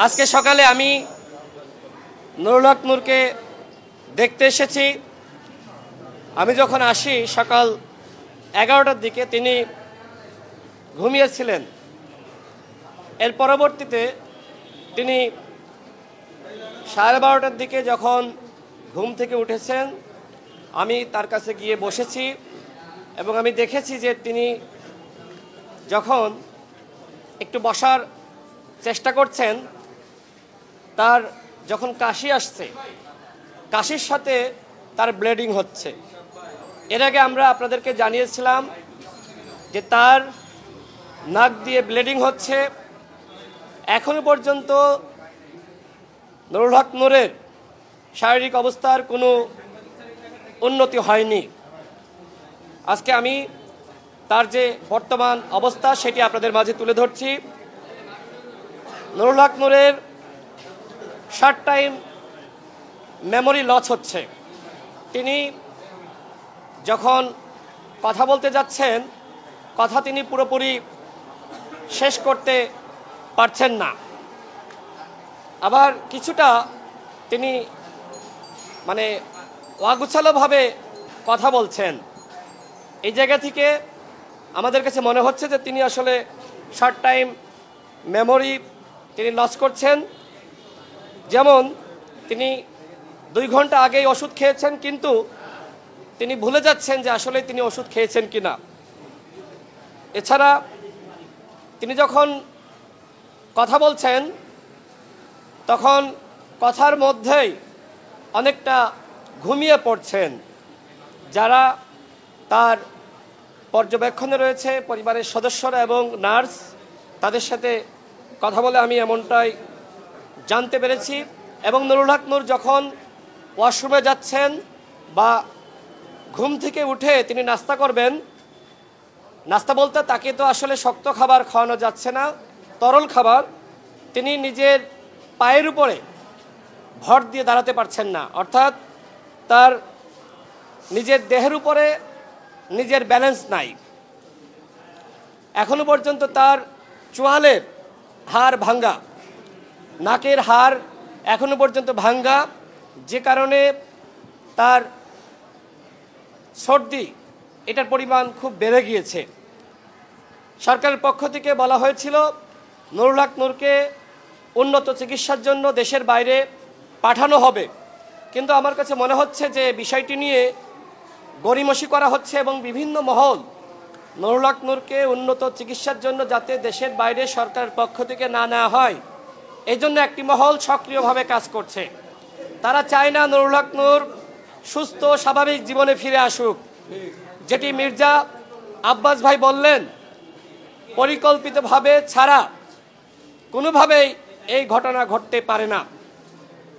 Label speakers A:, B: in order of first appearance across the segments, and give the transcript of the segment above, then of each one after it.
A: আজকে সকালে আমি নুরুল হক নূরকে দেখতে এসেছি। আমি যখন আসি সকাল 11টার দিকে তিনি ঘুমিয়েছিলেন। এর পরবর্তীতে তিনি 12:30টার দিকে যখন ঘুম থেকে উঠেছেন আমি তার কাছে গিয়ে বসেছি এবং আমি দেখেছি যে তিনি যখন একটু বসার চেষ্টা করছেন তার যখন কাশি আসছে, কাশির সাথে তার ব্লিডিং হচ্ছে। এর আগে আমরা আপনাদেরকে জানিয়েছিলাম যে তার নাক দিয়ে ব্লিডিং হচ্ছে। এখনো পর্যন্ত নুরুল হক নূরের শারীরিক অবস্থার কোনো উন্নতি হয়নি। আজকে আমি তার যে বর্তমান অবস্থা সেটি আপনাদের মাঝে তুলে ধরছি। নুরুল হক নূরের শর্ট টাইম মেমোরি লস হচ্ছে। তিনি যখন কথা বলতে যাচ্ছেন কথা তিনি পুরোপুরি শেষ করতে পারছেন না। আবার কিছুটা তিনি অগুছালোভাবে কথা বলছেন। এই জায়গা থেকে আমাদের কাছে মনে হচ্ছে যে তিনি আসলে শর্ট টাইম মেমোরি তিনি লস করছেন। যেমন তিনি 2 ঘন্টা আগেই ওষুধ খেয়েছেন, কিন্তু তিনি ভুলে যাচ্ছেন যে আসলে তিনি ওষুধ খেয়েছেন কিনা। এছাড়া তিনি যখন কথা বলছেন তখন কথার মধ্যেই অনেকটা ঘুমিয়ে পড়ছেন। যারা তার পর্যবেক্ষণে রয়েছে পরিবারের সদস্যরা এবং নার্স, তাদের সাথে কথা বলে আমি এমনটাই জানতে পেরেছি। এবং নুরুল হক নূর যখন ওয়াশরুমে যাচ্ছেন বা ঘুম থেকে উঠে তিনি নাস্তা করবেন, নাস্তা বলতে তাকে তো আসলে শক্ত খাবার খাওয়ানো যাচ্ছে না, তরল খাবার, তিনি নিজের পায়ের উপরে ভর দিয়ে দাঁড়াতে পারছেন না। অর্থাৎ তার নিজের দেহের উপরে নিজের ব্যালেন্স নাই। এখনো পর্যন্ত তার চোয়ালের হাড় ভাঙ্গা, নাকের হাড় এখনো পর্যন্ত ভাঙ্গা, যে কারণে তার সর্দি এটার পরিমাণ খুব বেড়ে গিয়েছে। সরকারের পক্ষ থেকে বলা হয়েছিল নুরুল হক নূরকে উন্নত চিকিৎসার জন্য দেশের বাইরে পাঠানো হবে, কিন্তু আমার কাছে মনে হচ্ছে যে বিষয়টি নিয়ে গড়িমসি করা হচ্ছে এবং বিভিন্ন মহল নুরুল হক নূরকে উন্নত চিকিৎসার জন্য যাতে দেশের বাইরে সরকারের পক্ষ থেকে না নেওয়া হয়, এই জন্য একটি মহল সক্রিয়ভাবে কাজ করছে। তারা চায় না নুরুল হক নূর সুস্থ স্বাভাবিক জীবনে ফিরে আসুক। যেটি মির্জা আব্বাস ভাই বললেন, পরিকল্পিতভাবে ছাড়া কোনোভাবেই এই ঘটনা ঘটতে পারে না।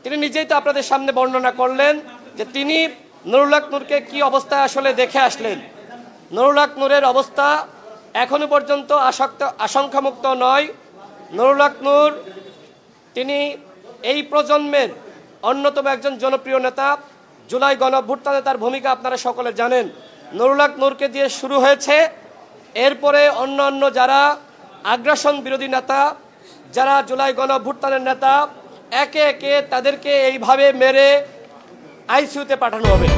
A: তিনি নিজেই তো আপনাদের সামনে বর্ণনা করলেন যে তিনি নুরুল হক নূরকে কি অবস্থায় আসলে দেখে আসলেন। নুরুল হক নূরের অবস্থা এখনো পর্যন্ত আশঙ্কামুক্ত নয়। নুরুল হক নূর তিনি এই প্রজন্মের অন্যতম একজন জনপ্রিয় নেতা। জুলাই গণঅভ্যুত্থানে তার ভূমিকা আপনারা সকলে জানেন। নুরুল হক নূরকে দিয়ে শুরু হয়েছে, এরপরে অন্যান্য যারা আগ্রাসন বিরোধী নেতা, যারা জুলাই গণঅভ্যুত্থানের নেতা, একে একে তাদেরকে এইভাবে মেরে আইসিইউতে পাঠানো হবে।